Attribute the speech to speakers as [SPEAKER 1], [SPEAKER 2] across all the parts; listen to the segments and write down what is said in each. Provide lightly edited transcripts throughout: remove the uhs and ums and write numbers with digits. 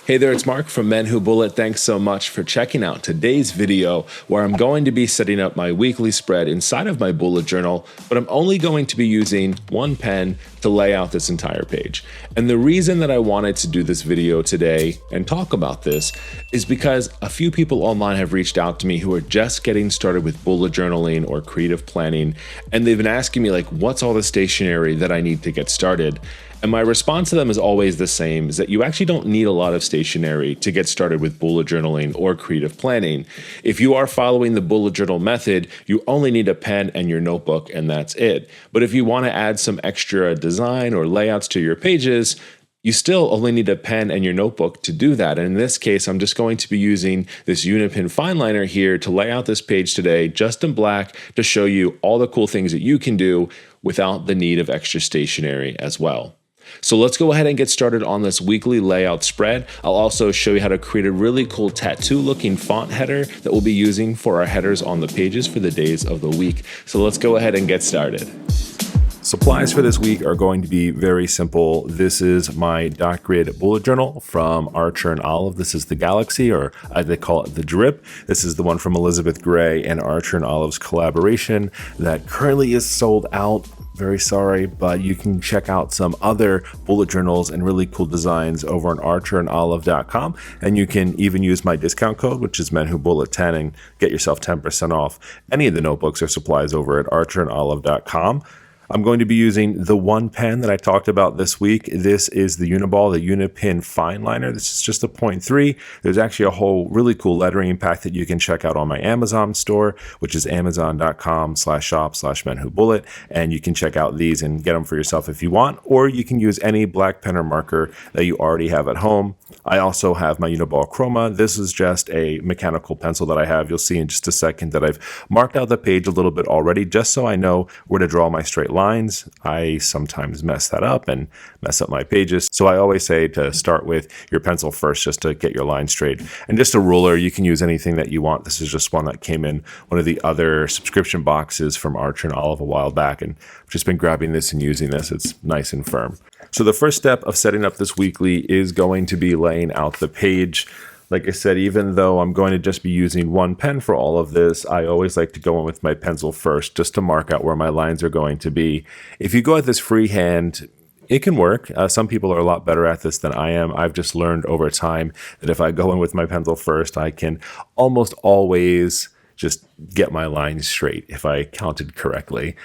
[SPEAKER 1] Hey there, it's Mark from MENWHOBULLET. Thanks so much for checking out today's video where I'm going to be setting up my weekly spread inside of my bullet journal, but I'm only going to be using one pen to lay out this entire page. And the reason that I wanted to do this video today and talk about this is because a few people online have reached out to me who are just getting started with bullet journaling or creative planning, and they've been asking me like, what's all the stationery that I need to get started? And my response to them is always the same, is that you actually don't need a lot of stationery to get started with bullet journaling or creative planning. If you are following the bullet journal method, you only need a pen and your notebook, and that's it. But if you want to add some extra design or layouts to your pages, you still only need a pen and your notebook to do that. And in this case, I'm just going to be using this Unipin fine liner here to lay out this page today, just in black, to show you all the cool things that you can do without the need of extra stationery as well. So let's go ahead and get started on this weekly layout spread. I'll also show you how to create a really cool tattoo looking font header that we'll be using for our headers on the pages for the days of the week. So let's go ahead and get started. Supplies for this week are going to be very simple. This is my dot grid bullet journal from Archer and Olive. This is the Galaxy, or as they call it, the Drip. This is the one from Elizabeth Gray and Archer and Olive's collaboration that currently is sold out. Very sorry, but you can check out some other bullet journals and really cool designs over on archerandolive.com, and you can even use my discount code, which is MENWHOBULLET10, and get yourself 10% off any of the notebooks or supplies over at archerandolive.com. I'm going to be using the one pen that I talked about this week. This is the Uniball, the Unipin fine liner. This is just a 0.3. There's actually a whole really cool lettering pack that you can check out on my Amazon store, which is amazon.com/shop/menwhobullet. And you can check out these and get them for yourself if you want, or you can use any black pen or marker that you already have at home. I also have my Uniball Chroma. This is just a mechanical pencil that I have. You'll see in just a second that I've marked out the page a little bit already, just so I know where to draw my straight lines. I sometimes mess that up and mess up my pages. So I always say to start with your pencil first, just to get your line straight. And just a ruler, you can use anything that you want. This is just one that came in one of the other subscription boxes from Archer and Olive a while back, and I've just been grabbing this and using this. It's nice and firm. So the first step of setting up this weekly is going to be laying out the page. Like I said, even though I'm going to just be using one pen for all of this, I always like to go in with my pencil first, just to mark out where my lines are going to be. If you go at this freehand, it can work. Some people are a lot better at this than I am. I've just learned over time that if I go in with my pencil first, I can almost always just get my lines straight if I counted correctly.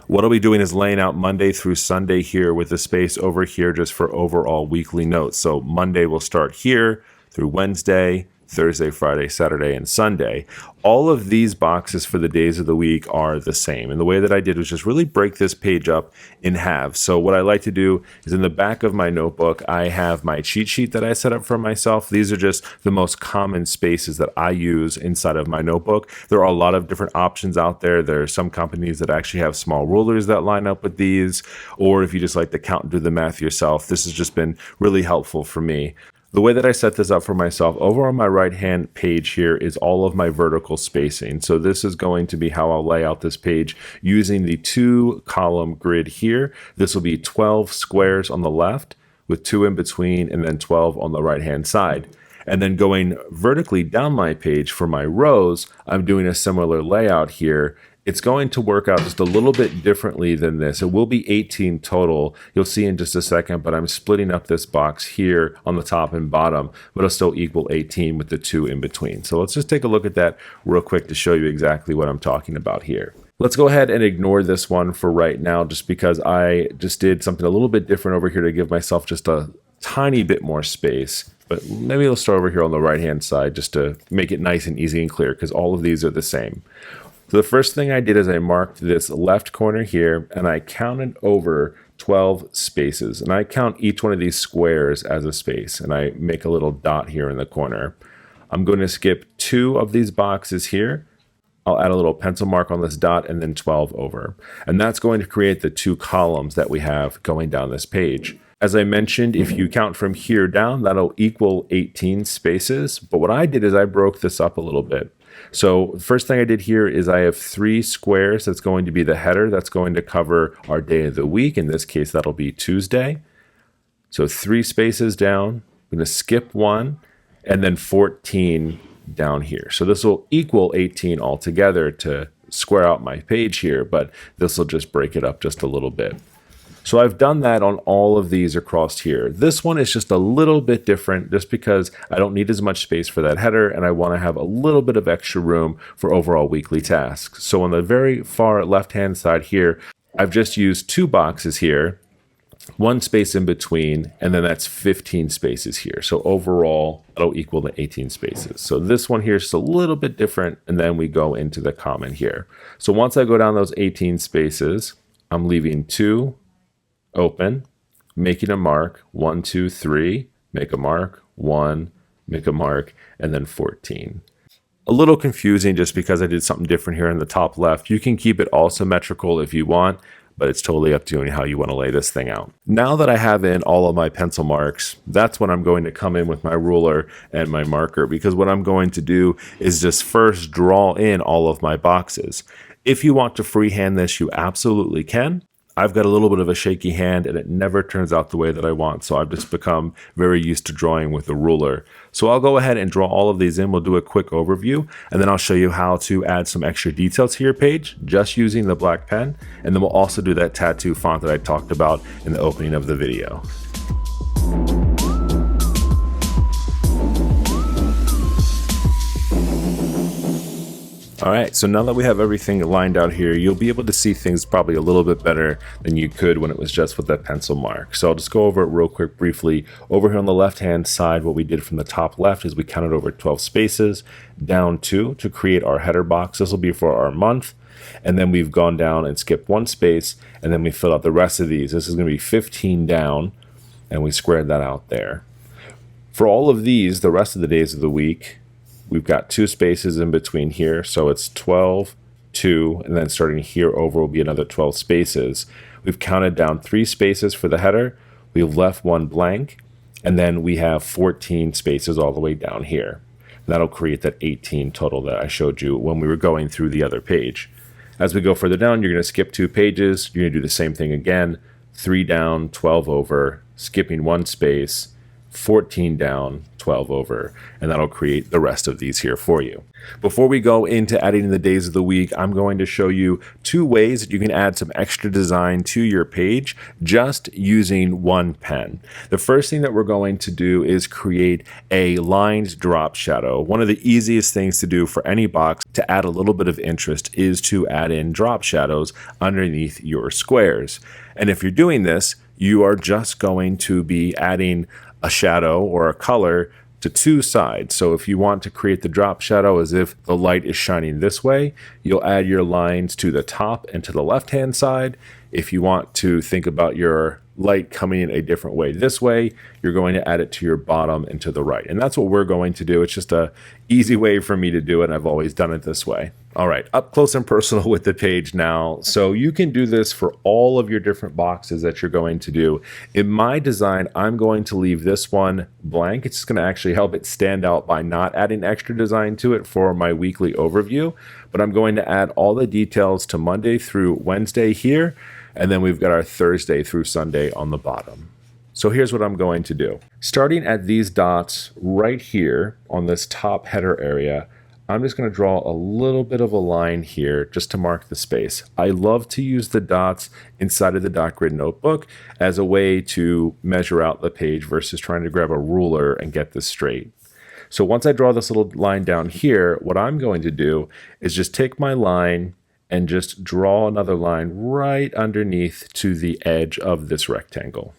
[SPEAKER 1] What I'll be doing is laying out Monday through Sunday here with the space over here just for overall weekly notes. So Monday will start here through Wednesday, Thursday, Friday, Saturday, and Sunday. All of these boxes for the days of the week are the same. And the way that I did was just really break this page up in halves. So what I like to do is in the back of my notebook, I have my cheat sheet that I set up for myself. These are just the most common spaces that I use inside of my notebook. There are a lot of different options out there. There are some companies that actually have small rulers that line up with these, or if you just like to count and do the math yourself, this has just been really helpful for me. The way that I set this up for myself, over on my right-hand page here is all of my vertical spacing. So this is going to be how I'll lay out this page using the 2-column grid here. This will be 12 squares on the left with 2 in between, and then 12 on the right-hand side. And then going vertically down my page for my rows, I'm doing a similar layout here. It's going to work out just a little bit differently than this. It will be 18 total. You'll see in just a second, but I'm splitting up this box here on the top and bottom, but it'll still equal 18 with the 2 in between. So let's just take a look at that real quick to show you exactly what I'm talking about here. Let's go ahead and ignore this one for right now, just because I just did something a little bit different over here to give myself just a tiny bit more space. But maybe we'll start over here on the right-hand side just to make it nice and easy and clear, because all of these are the same. So the first thing I did is I marked this left corner here, and I counted over 12 spaces. And I count each one of these squares as a space, and I make a little dot here in the corner. I'm going to skip 2 of these boxes here. I'll add a little pencil mark on this dot, and then 12 over. And that's going to create the 2 columns that we have going down this page. As I mentioned, if you count from here down, that'll equal 18 spaces. But what I did is I broke this up a little bit. So the first thing I did here is I have 3 squares. That's going to be the header. That's going to cover our day of the week. In this case, that'll be Tuesday. So 3 spaces down, I'm going to skip 1 and then 14 down here. So this will equal 18 altogether to square out my page here, but this will just break it up just a little bit. So I've done that on all of these across here. This one is just a little bit different just because I don't need as much space for that header and I want to have a little bit of extra room for overall weekly tasks. So on the very far left-hand side here, I've just used 2 boxes here, 1 space in between, and then that's 15 spaces here. So overall, that'll equal the 18 spaces. So this one here is just a little bit different, and then we go into the comment here. So once I go down those 18 spaces, I'm leaving 2 open, making a mark, 1, 2, 3, make a mark, 1, make a mark, and then 14. A little confusing just because I did something different here in the top left. You can keep it all symmetrical if you want, but it's totally up to you and how you want to lay this thing out. Now that I have in all of my pencil marks, that's when I'm going to come in with my ruler and my marker, because what I'm going to do is just first draw in all of my boxes. If you want to freehand this, you absolutely can. I've got a little bit of a shaky hand and it never turns out the way that I want, so I've just become very used to drawing with a ruler. So I'll go ahead and draw all of these in. We'll do a quick overview, and then I'll show you how to add some extra details to your page just using the black pen, and then we'll also do that tattoo font that I talked about in the opening of the video. All right, so now that we have everything lined out here, you'll be able to see things probably a little bit better than you could when it was just with that pencil mark. So I'll just go over it real quick briefly. Over here on the left-hand side, what we did from the top left is we counted over 12 spaces, down 2 to create our header box. This will be for our month. And then we've gone down and skipped 1 space, and then we fill out the rest of these. This is gonna be 15 down, and we squared that out there. For all of these, the rest of the days of the week, we've got 2 spaces in between here, so it's 12, 2, and then starting here over will be another 12 spaces. We've counted down 3 spaces for the header, we've left 1 blank, and then we have 14 spaces all the way down here. That'll create that 18 total that I showed you when we were going through the other page. As we go further down, you're going to skip 2 pages, you're going to do the same thing again, 3 down, 12 over, skipping 1 space, 14 down, 12 over, and that'll create the rest of these here for you. Before we go into adding the days of the week, I'm going to show you 2 ways that you can add some extra design to your page just using 1 pen. The first thing that we're going to do is create a lined drop shadow. One of the easiest things to do for any box to add a little bit of interest is to add in drop shadows underneath your squares. And if you're doing this, you are just going to be adding a shadow or a color to 2 sides. So if you want to create the drop shadow as if the light is shining this way, you'll add your lines to the top and to the left hand side. If you want to think about your light coming in a different way this way, you're going to add it to your bottom and to the right. And that's what we're going to do. It's just a easy way for me to do it, and I've always done it this way. All right, up close and personal with the page now. So you can do this for all of your different boxes that you're going to do. In my design, I'm going to leave this one blank. It's just going to actually help it stand out by not adding extra design to it for my weekly overview. But I'm going to add all the details to Monday through Wednesday here, and then we've got our Thursday through Sunday on the bottom. So here's what I'm going to do. Starting at these dots right here on this top header area, I'm just going to draw a little bit of a line here just to mark the space. I love to use the dots inside of the dot grid notebook as a way to measure out the page versus trying to grab a ruler and get this straight. So once I draw this little line down here, what I'm going to do is just take my line and just draw another line right underneath to the edge of this rectangle.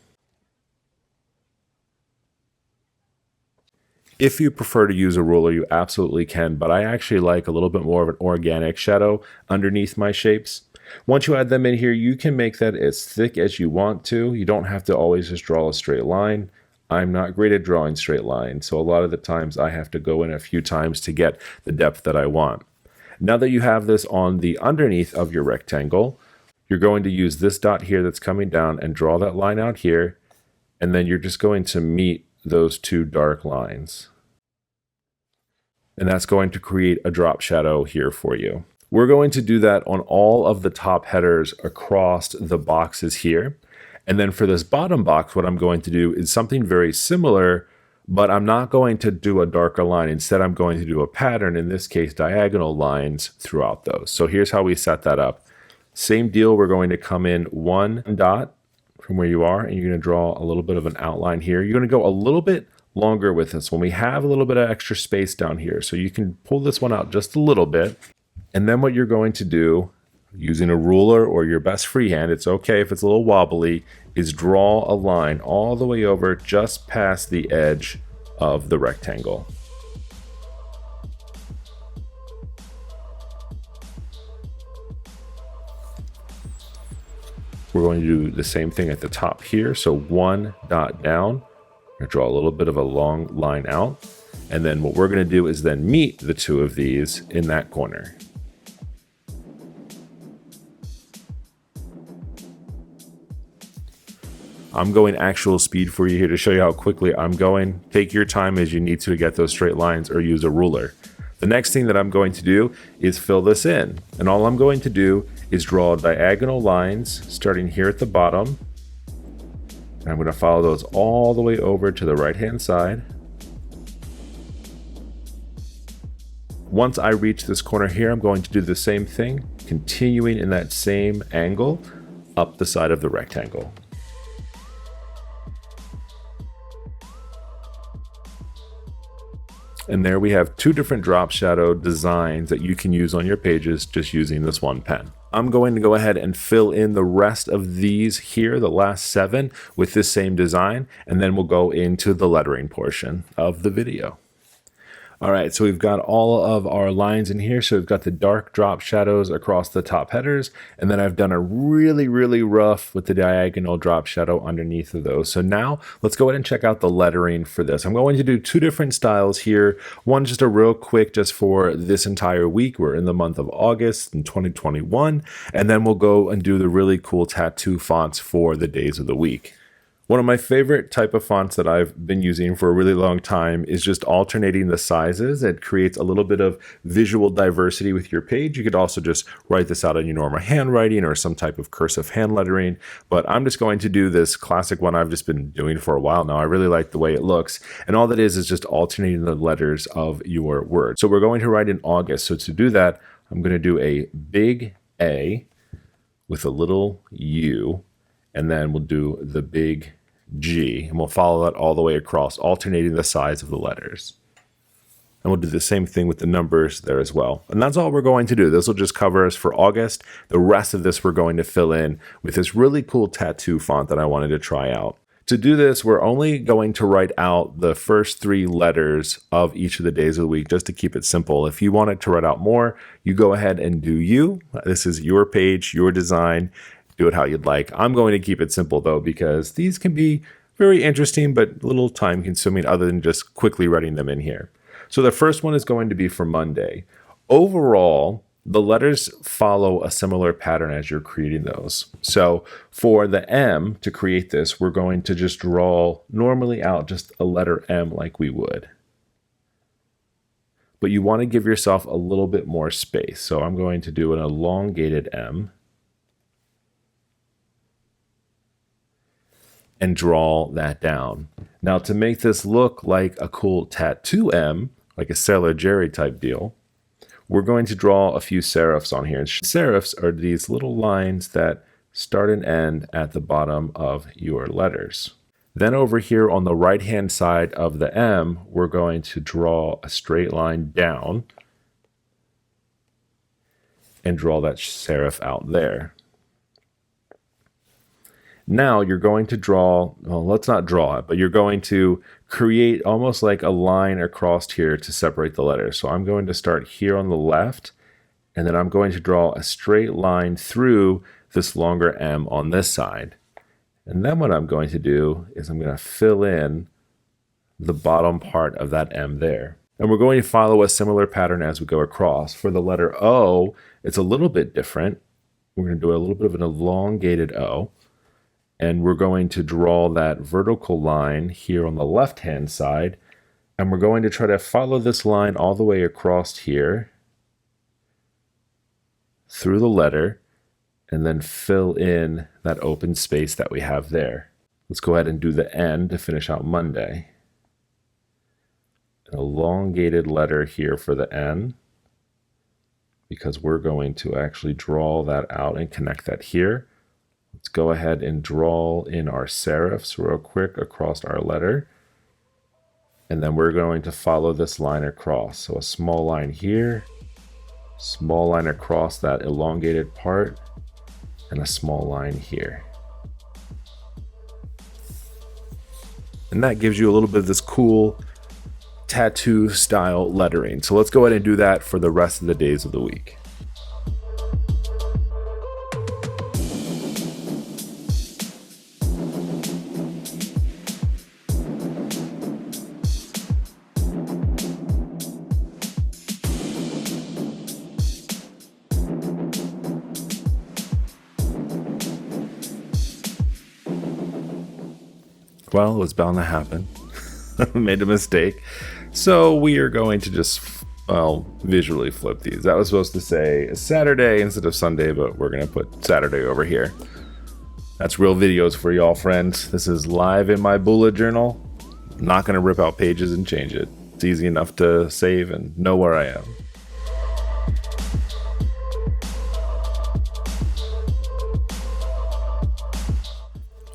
[SPEAKER 1] If you prefer to use a ruler, you absolutely can, but I actually like a little bit more of an organic shadow underneath my shapes. Once you add them in here, you can make that as thick as you want to. You don't have to always just draw a straight line. I'm not great at drawing straight lines, so a lot of the times I have to go in a few times to get the depth that I want. Now that you have this on the underneath of your rectangle, you're going to use this dot here that's coming down and draw that line out here, and then you're just going to meet those 2 dark lines. And that's going to create a drop shadow here for you. We're going to do that on all of the top headers across the boxes here. And then for this bottom box, what I'm going to do is something very similar, but I'm not going to do a darker line. Instead, I'm going to do a pattern, in this case, diagonal lines throughout those. So here's how we set that up. Same deal, we're going to come in one dot from where you are, and you're going to draw a little bit of an outline here. You're going to go a little bit longer with this one. We have a little bit of extra space down here, so you can pull this one out just a little bit. And then what you're going to do, using a ruler or your best freehand, it's okay if it's a little wobbly, is draw a line all the way over just past the edge of the rectangle. We're going to do the same thing at the top here. So one dot down, draw a little bit of a long line out. And then what we're going to do is then meet the two of these in that corner. I'm going actual speed for you here to show you how quickly I'm going. Take your time as you need to get those straight lines, or use a ruler. The next thing that I'm going to do is fill this in. And all I'm going to do is draw diagonal lines starting here at the bottom. And I'm going to follow those all the way over to the right-hand side. Once I reach this corner here, I'm going to do the same thing, continuing in that same angle up the side of the rectangle. And there we have two different drop shadow designs that you can use on your pages just using this one pen. I'm going to go ahead and fill in the rest of these here, the last 7, with this same design, and then we'll go into the lettering portion of the video. All right, so we've got all of our lines in here. So we've got the dark drop shadows across the top headers, and then I've done a really rough with the diagonal drop shadow underneath of those. So now let's go ahead and check out the lettering for this. I'm going to do 2 different styles here. One just a real quick, just for this entire week. We're in the month of August in 2021, and then we'll go and do the really cool tattoo fonts for the days of the week. One of my favorite type of fonts that I've been using for a really long time is just alternating the sizes. It creates a little bit of visual diversity with your page. You could also just write this out in your normal handwriting or some type of cursive hand lettering, but I'm just going to do this classic one I've just been doing for a while now. I really like the way it looks, and all that is just alternating the letters of your word. So we're going to write in August. So to do that, I'm going to do a big A with a little U, and then we'll do the big G, and we'll follow that all the way across, alternating the size of the letters. And we'll do the same thing with the numbers there as well. And that's all we're going to do. This will just cover us for August. The rest of this we're going to fill in with this really cool tattoo font that I wanted to try out. To do this, we're only going to write out the first 3 letters of each of the days of the week, just to keep it simple. If you wanted to write out more, you go ahead and do you. This is your page, your design. Do it how you'd like. I'm going to keep it simple though, because these can be very interesting, but a little time consuming other than just quickly writing them in here. So the first one is going to be for Monday. Overall, the letters follow a similar pattern as you're creating those. So for the M, to create this, we're going to just draw normally out just a letter M like we would. But you want to give yourself a little bit more space. So I'm going to do an elongated M and draw that down. Now, to make this look like a cool tattoo M, like a Sailor Jerry type deal, we're going to draw a few serifs on here. And serifs are these little lines that start and end at the bottom of your letters. Then over here on the right-hand side of the M, we're going to draw a straight line down and draw that serif out there. Now you're going to draw, well, let's not draw it, but you're going to create almost like a line across here to separate the letters. So I'm going to start here on the left, and then I'm going to draw a straight line through this longer M on this side. And then what I'm going to do is I'm going to fill in the bottom part of that M there. And we're going to follow a similar pattern as we go across. For the letter O, it's a little bit different. We're going to do a little bit of an elongated O. And we're going to draw that vertical line here on the left-hand side. And we're going to try to follow this line all the way across here through the letter, and then fill in that open space that we have there. Let's go ahead and do the N to finish out Monday. an elongated letter here for the N, because we're going to actually draw that out and connect that here. Let's go ahead and draw in our serifs real quick across our letter. And then we're going to follow this line across. So a small line here, small line across that elongated part, and a small line here. And that gives you a little bit of this cool tattoo style lettering. So let's go ahead and do that for the rest of the days of the week. Well, it was bound to happen. Made a mistake. So we are going to just, visually flip these. That was supposed to say Saturday instead of Sunday, but we're going to put Saturday over here. That's real videos for y'all, friends. This is live in my bullet journal. I'm not going to rip out pages and change it. It's easy enough to save and know where I am.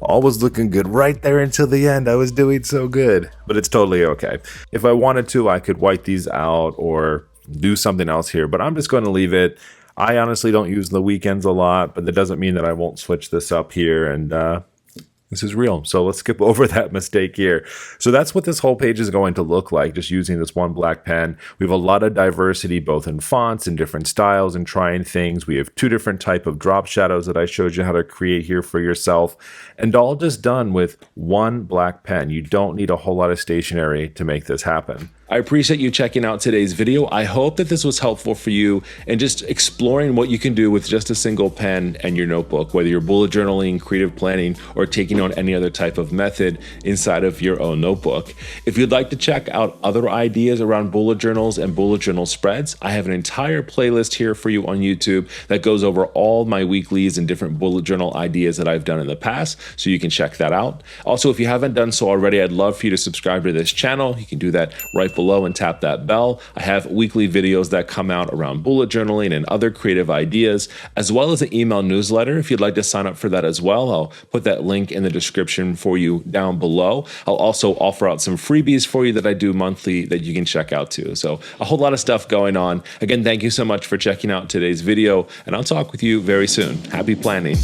[SPEAKER 1] All was looking good right there until the end. I was doing so good, but it's totally okay. If I wanted to, I could wipe these out or do something else here, but I'm just going to leave it. I honestly don't use the weekends a lot, but that doesn't mean that I won't switch this up here, and this is real. So let's skip over that mistake here. So that's what this whole page is going to look like, just using this one black pen. We have a lot of diversity, both in fonts and different styles and trying things. We have two different type of drop shadows that I showed you how to create here for yourself, and all just done with one black pen. You don't need a whole lot of stationery to make this happen. I appreciate you checking out today's video. I hope that this was helpful for you and just exploring what you can do with just a single pen and your notebook, whether you're bullet journaling, creative planning, or taking on any other type of method inside of your own notebook. If you'd like to check out other ideas around bullet journals and bullet journal spreads, I have an entire playlist here for you on YouTube that goes over all my weeklies and different bullet journal ideas that I've done in the past, so you can check that out. Also, if you haven't done so already, I'd love for you to subscribe to this channel. You can do that right below and tap that bell. I have weekly videos that come out around bullet journaling and other creative ideas, as well as an email newsletter. If you'd like to sign up for that as well, I'll put that link in the description for you down below. I'll also offer out some freebies for you that I do monthly that you can check out too. So a whole lot of stuff going on. Again, thank you so much for checking out today's video, and I'll talk with you very soon. Happy planning.